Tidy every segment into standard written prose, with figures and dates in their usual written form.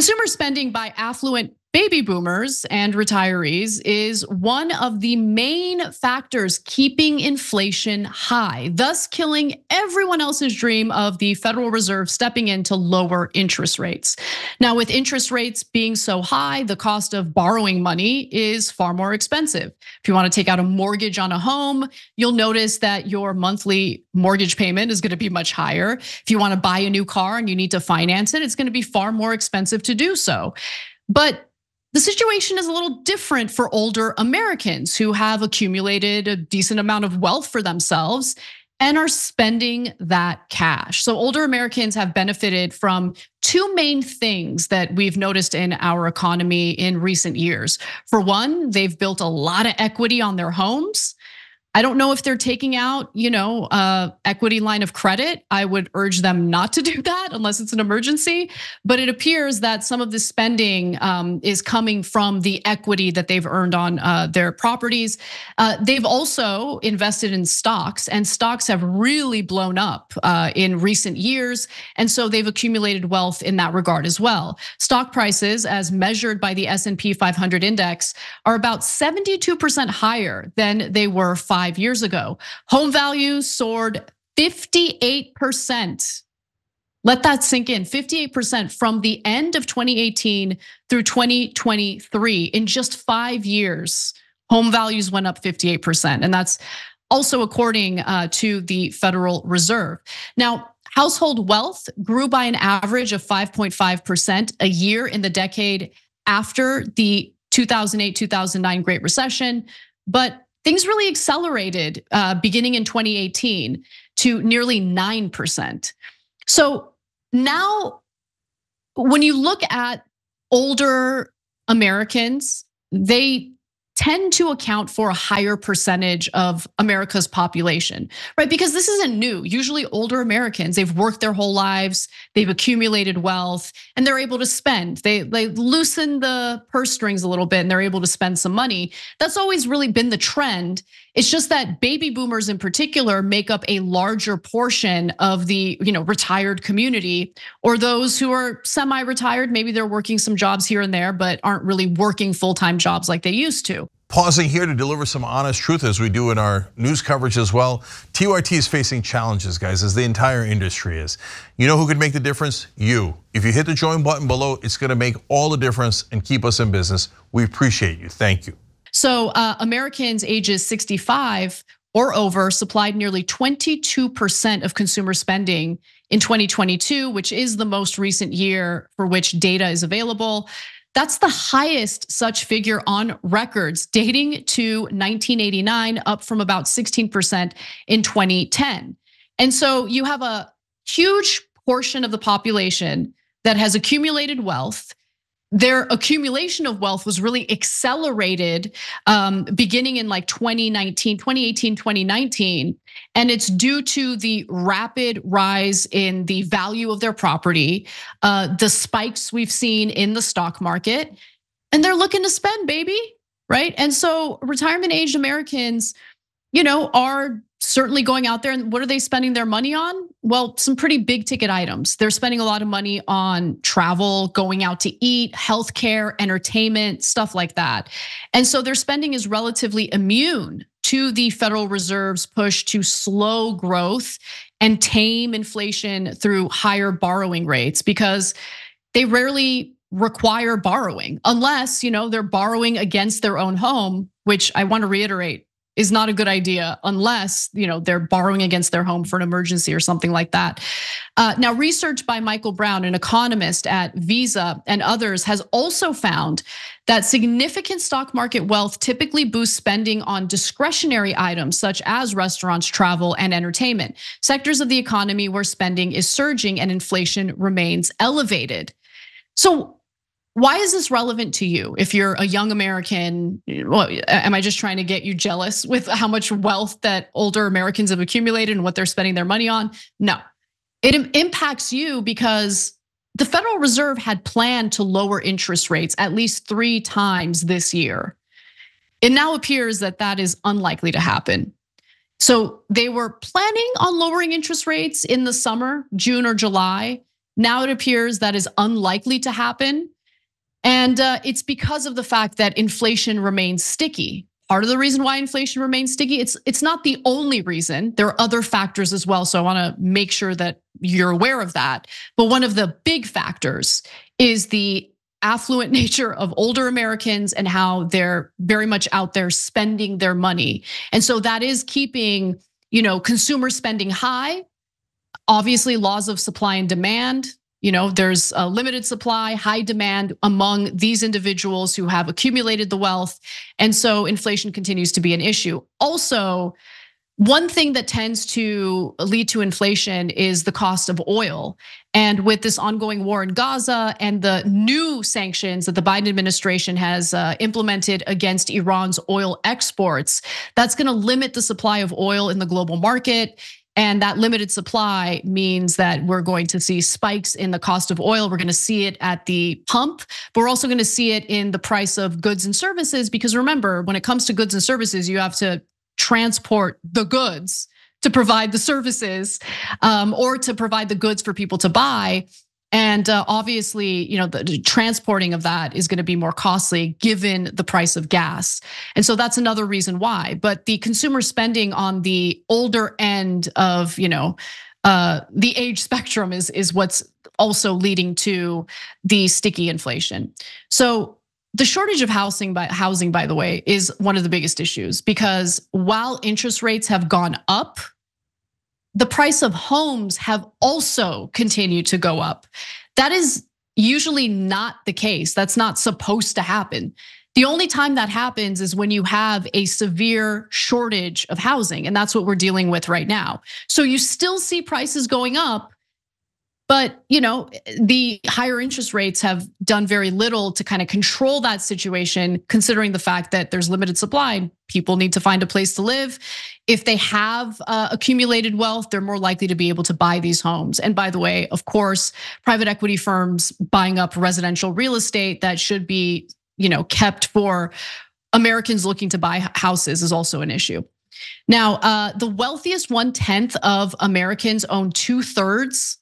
Consumer spending by affluent baby boomers and retirees is one of the main factors keeping inflation high, thus killing everyone else's dream of the Federal Reserve stepping in to lower interest rates. Now, with interest rates being so high, the cost of borrowing money is far more expensive. If you want to take out a mortgage on a home, you'll notice that your monthly mortgage payment is going to be much higher. If you want to buy a new car and you need to finance it, it's going to be far more expensive to do so. But the situation is a little different for older Americans who have accumulated a decent amount of wealth for themselves and are spending that cash. So older Americans have benefited from two main things that we've noticed in our economy in recent years. For one, they've built a lot of equity on their homes. I don't know if they're taking out, equity line of credit. I would urge them not to do that unless it's an emergency. But it appears that some of the spending is coming from the equity that they've earned on their properties. They've also invested in stocks, and stocks have really blown up in recent years. And so they've accumulated wealth in that regard as well. Stock prices, as measured by the S&P 500 index, are about 72% higher than they were 5 years ago. Home values soared 58%. Let that sink in, 58% from the end of 2018 through 2023. In just 5 years, home values went up 58%. And that's also according to the Federal Reserve. Now, household wealth grew by an average of 5.5% a year in the decade after the 2008-2009 Great Recession, but things really accelerated beginning in 2018 to nearly 9%. So now, when you look at older Americans, they tend to account for a higher percentage of America's population, right? Because this isn't new. Usually older Americans, they've worked their whole lives, they've accumulated wealth, and they're able to spend. They loosen the purse strings a little bit and they're able to spend some money. That's always really been the trend. It's just that baby boomers in particular make up a larger portion of the retired community, or those who are semi-retired. Maybe they're working some jobs here and there, but aren't really working full-time jobs like they used to. Pausing here to deliver some honest truth as we do in our news coverage as well. TYT is facing challenges, guys, as the entire industry is. You know who could make the difference? You. If you hit the join button below, it's gonna make all the difference and keep us in business. We appreciate you, thank you. So Americans ages 65 or over supplied nearly 22% of consumer spending in 2022, which is the most recent year for which data is available. That's the highest such figure on records, dating to 1989, up from about 16% in 2010. And so you have a huge portion of the population that has accumulated wealth. Their accumulation of wealth was really accelerated beginning in like 2018, 2019. And it's due to the rapid rise in the value of their property, the spikes we've seen in the stock market, and they're looking to spend, baby, right? And so retirement aged Americans, are certainly going out there, and what are they spending their money on? Well, some pretty big ticket items. They're spending a lot of money on travel, going out to eat, healthcare, entertainment, stuff like that. And so their spending is relatively immune to the Federal Reserve's push to slow growth and tame inflation through higher borrowing rates, because they rarely require borrowing unless, they're borrowing against their own home, which I want to reiterate is not a good idea unless they're borrowing against their home for an emergency or something like that. Now, research by Michael Brown, an economist at Visa and others, has also found that significant stock market wealth typically boosts spending on discretionary items such as restaurants, travel, and entertainment, sectors of the economy where spending is surging and inflation remains elevated. So why is this relevant to you? If you're a young American, am I just trying to get you jealous with how much wealth that older Americans have accumulated and what they're spending their money on? No, it impacts you because the Federal Reserve had planned to lower interest rates at least 3 times this year. It now appears that that is unlikely to happen. So they were planning on lowering interest rates in the summer, June or July. Now it appears that is unlikely to happen. And it's because of the fact that inflation remains sticky. Part of the reason why inflation remains sticky, it's not the only reason. There are other factors as well. So I wanna make sure that you're aware of that. But one of the big factors is the affluent nature of older Americans and how they're very much out there spending their money. And so that is keeping, consumer spending high. Obviously, laws of supply and demand. There's a limited supply, high demand among these individuals who have accumulated the wealth. And so inflation continues to be an issue. Also, one thing that tends to lead to inflation is the cost of oil. And with this ongoing war in Gaza and the new sanctions that the Biden administration has implemented against Iran's oil exports, that's gonna limit the supply of oil in the global market. And that limited supply means that we're going to see spikes in the cost of oil. We're gonna see it at the pump, but we're also gonna see it in the price of goods and services. Because remember, when it comes to goods and services, you have to transport the goods to provide the services, or to provide the goods for people to buy. And obviously, the transporting of that is gonna be more costly given the price of gas. And so that's another reason why. But the consumer spending on the older end of the age spectrum is what's also leading to the sticky inflation. So the shortage of housing, by the way, is one of the biggest issues, because while interest rates have gone up, the price of homes have also continued to go up. That is usually not the case. That's not supposed to happen. The only time that happens is when you have a severe shortage of housing, and that's what we're dealing with right now. So you still see prices going up, but the higher interest rates have done very little to kind of control that situation, considering the fact that there's limited supply. People need to find a place to live. If they have accumulated wealth, they're more likely to be able to buy these homes. And by the way, of course, private equity firms buying up residential real estate that should be kept for Americans looking to buy houses is also an issue. Now, the wealthiest 1/10 of Americans own 2/3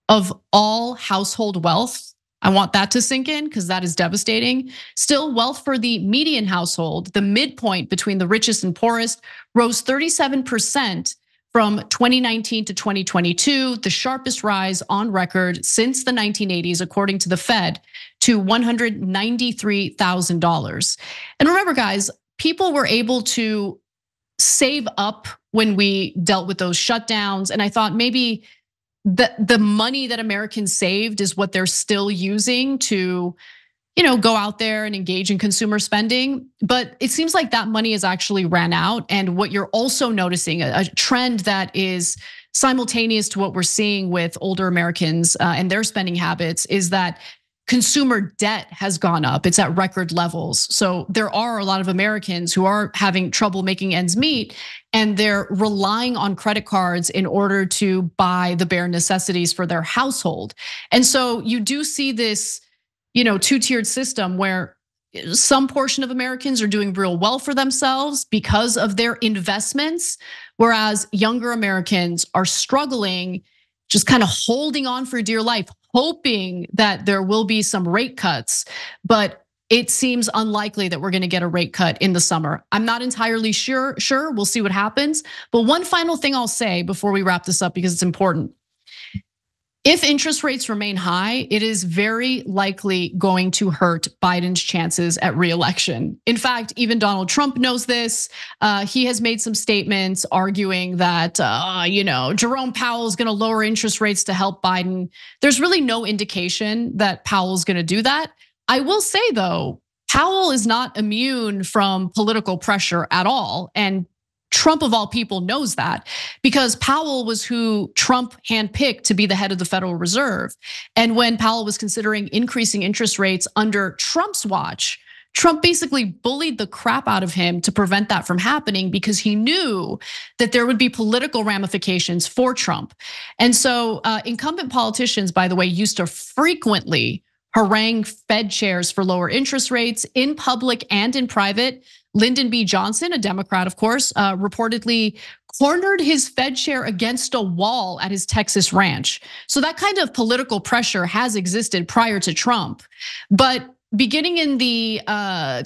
of all household wealth. I want that to sink in because that is devastating. Still, wealth for the median household, the midpoint between the richest and poorest, rose 37% from 2019 to 2022, the sharpest rise on record since the 1980s, according to the Fed, to $193,000. And remember, guys, people were able to save up when we dealt with those shutdowns. And I thought maybe the money that Americans saved is what they're still using to, go out there and engage in consumer spending. But it seems like that money has actually ran out. And what you're also noticing, a trend that is simultaneous to what we're seeing with older Americans and their spending habits, is that consumer debt has gone up. It's at record levels. So there are a lot of Americans who are having trouble making ends meet, and they're relying on credit cards in order to buy the bare necessities for their household. And so you do see this, two-tiered system where some portion of Americans are doing real well for themselves because of their investments, whereas younger Americans are struggling, just kind of holding on for dear life, hoping that there will be some rate cuts, but it seems unlikely that we're gonna get a rate cut in the summer. I'm not entirely sure, we'll see what happens. But one final thing I'll say before we wrap this up, because it's important. If interest rates remain high, it is very likely going to hurt Biden's chances at re-election. In fact, even Donald Trump knows this. He has made some statements arguing that Jerome Powell is gonna lower interest rates to help Biden. There's really no indication that Powell's gonna do that. I will say though, Powell is not immune from political pressure at all. And Trump of all people knows that, because Powell was who Trump handpicked to be the head of the Federal Reserve. And when Powell was considering increasing interest rates under Trump's watch, Trump basically bullied the crap out of him to prevent that from happening, because he knew that there would be political ramifications for Trump. And so incumbent politicians, by the way, used to frequently harangue Fed chairs for lower interest rates in public and in private. Lyndon B. Johnson, a Democrat, of course, reportedly cornered his Fed chair against a wall at his Texas ranch. So that kind of political pressure has existed prior to Trump. But beginning in the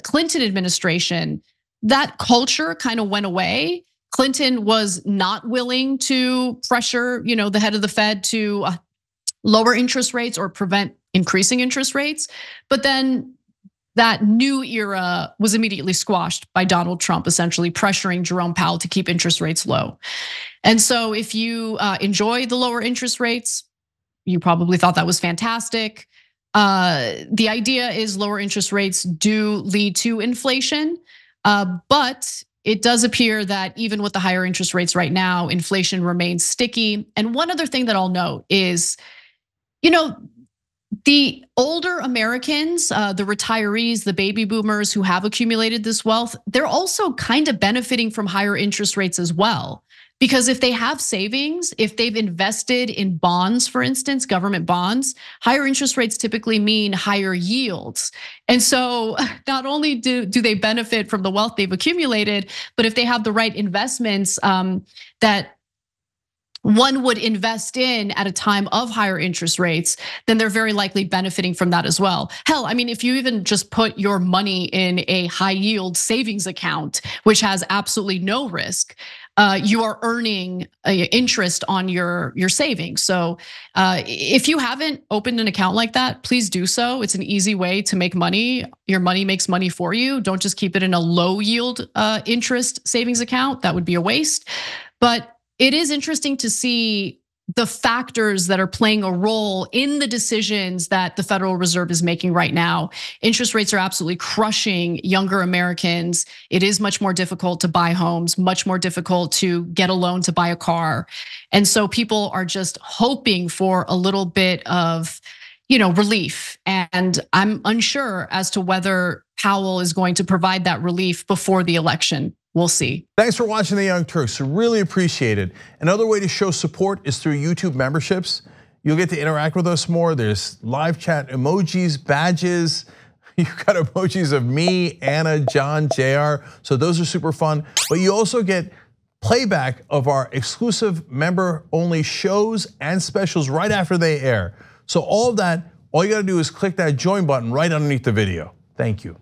Clinton administration, that culture kind of went away. Clinton was not willing to pressure, the head of the Fed to lower interest rates or prevent increasing interest rates. But then that new era was immediately squashed by Donald Trump, essentially pressuring Jerome Powell to keep interest rates low. And so if you enjoy the lower interest rates, you probably thought that was fantastic. The idea is lower interest rates do lead to inflation, but it does appear that even with the higher interest rates right now, inflation remains sticky. And one other thing that I'll note is, the older Americans, the retirees, the baby boomers who have accumulated this wealth, they're also kind of benefiting from higher interest rates as well. Because if they have savings, if they've invested in bonds, for instance, government bonds, higher interest rates typically mean higher yields. And so not only do they benefit from the wealth they've accumulated, but if they have the right investments that one would invest in at a time of higher interest rates, then they're very likely benefiting from that as well. Hell, I mean, if you even just put your money in a high yield savings account, which has absolutely no risk, you are earning interest on your savings. So if you haven't opened an account like that, please do so. It's an easy way to make money. Your money makes money for you. Don't just keep it in a low yield interest savings account. That would be a waste. But it is interesting to see the factors that are playing a role in the decisions that the Federal Reserve is making right now. Interest rates are absolutely crushing younger Americans. It is much more difficult to buy homes, much more difficult to get a loan to buy a car. And so people are just hoping for a little bit of, relief. And I'm unsure as to whether Powell is going to provide that relief before the election. We'll see. Thanks for watching The Young Turks. Really appreciate it. Another way to show support is through YouTube memberships. You'll get to interact with us more. There's live chat emojis, badges. You've got emojis of me, Anna, John, JR. So those are super fun. But you also get playback of our exclusive member-only shows and specials right after they air. So all of that, all you gotta do is click that join button right underneath the video. Thank you.